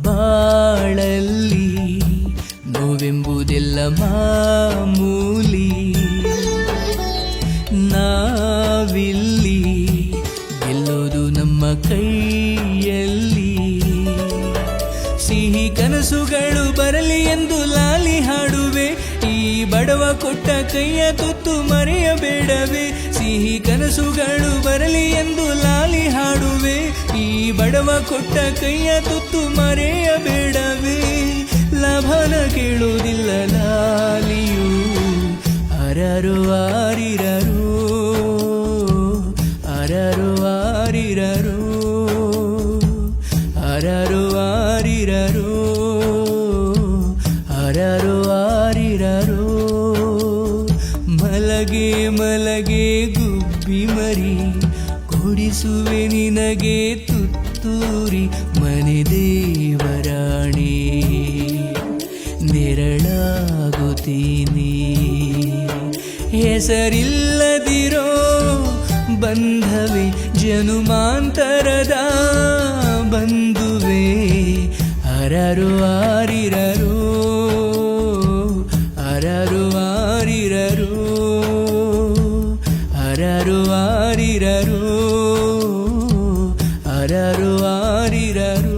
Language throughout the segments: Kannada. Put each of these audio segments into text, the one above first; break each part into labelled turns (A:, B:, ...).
A: ಬಾಳಲ್ಲಿ ನೋವೆಂಬುದೆಲ್ಲ ಮಾಮೂಲಿ, ನಾವಿಲ್ಲಿ ಗೆಲ್ಲೋದು ನಮ್ಮ ಕೈಯಲ್ಲಿ. ಸಿಹಿ ಕನಸುಗಳು ಬರಲಿ ಎಂದು ಲಾಲಿ ಹಾಡುವೆ, ಈ ಬಡವ ಕೊಟ್ಟ ಕೈಯ ತುತ್ತು ಮರೆಯಬೇಡವೇ. ಸಿಹಿ ಕನಸುಗಳು ಬರಲಿ ಎಂದು ಲಾಲಿ ಹಾಡುವೆ, ಈ ಬಡವ ಕೊಟ್ಟ ಕೈಯ ತುತ್ತು ಮರೆಯಬೇಡವೇ. ಲಾಭನ ಕೇಳುವುದಿಲ್ಲ ಲಾಲಿಯು, ಅರರು ಆರಿರರು, ಅರರು ಆರಿರರು, ಅರರು ಆರಿರರು, ಅರರು ಆರಿರರು. ಮಲಗೆ ಮಲಗೆ ಗುಬ್ಬಿ ಮರಿ, ಕೊಡಿಸುವೆ ನಿನಗೆ ತುತ್ತೂರಿ. ಮನೆ ದೇವರಾಣಿ ನೆರಳಾಗುತ್ತೀನಿ, ಹೆಸರಿಲ್ಲದಿರೋ ಬಂಧವೇ ಜನುಮಾಂತರದ ಬಂಧುವೆ. ಅರರು ಆರಿರರು, ಅರರು ಆರಿರರು, ಅರರು ಆರಿರರು, ಅರರು ಆರಿರರು.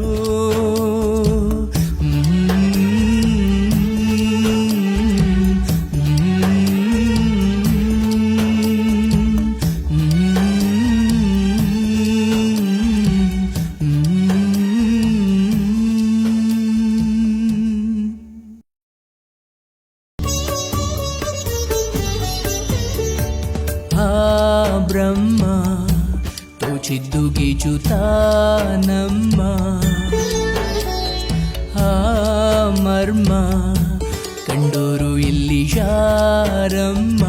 A: ಬ್ರಹ್ಮ ತೋಚಿದ್ದು ಗೀಚುತ್ತಾನಮ್ಮ, ಆ ಮರ್ಮ ಕಂಡೋರು ಇಲ್ಲಿ ಯಾರಮ್ಮ.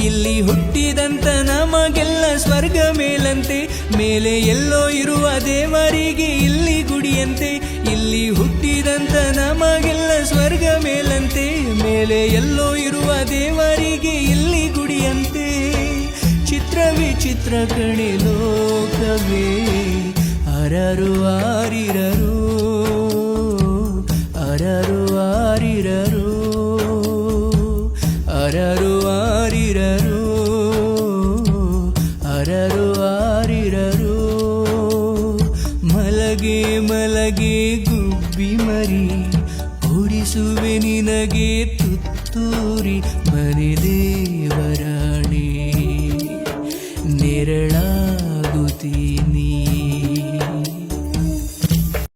A: ಇಲ್ಲಿ ಹುಟ್ಟಿದಂತ ನಮಗೆಲ್ಲ ಸ್ವರ್ಗ ಮೇಲಂತೆ, ಮೇಲೆ ಎಲ್ಲೋ ಇರುವ ದೇವರಿಗೆ ಇಲ್ಲಿ ಗುಡಿಯಂತೆ. ಇಲ್ಲಿ ಹುಟ್ಟಿದಂತ ನಮಗೆಲ್ಲ ಸ್ವರ್ಗ ಮೇಲಂತೆ, ಮೇಲೆ ಎಲ್ಲೋ ಇರುವ ದೇವರಿಗೆ ಇಲ್ಲಿ ಗುಡಿಯಂತೆ. ಚಿತ್ರ ವಿಚಿತ್ರ ಕಣೆ ಲೋಕವೇ, ಅರರು ಆರಿರರು, ಅರರು ಆರಿರರು, ಅರರು ಆರಿರರು, ಅರರು ಆರಿರರು. ಮಲಗೆ ಮಲಗೆ ಗುಬ್ಬಿ ಮರಿ, ಕೊಡಿಸುವೆ ನಿನಗೆ ತುತ್ತೂರಿ. ಮನೆ ದೇವರಾಣಿ ನೆರಳಾಗುತ್ತೀ.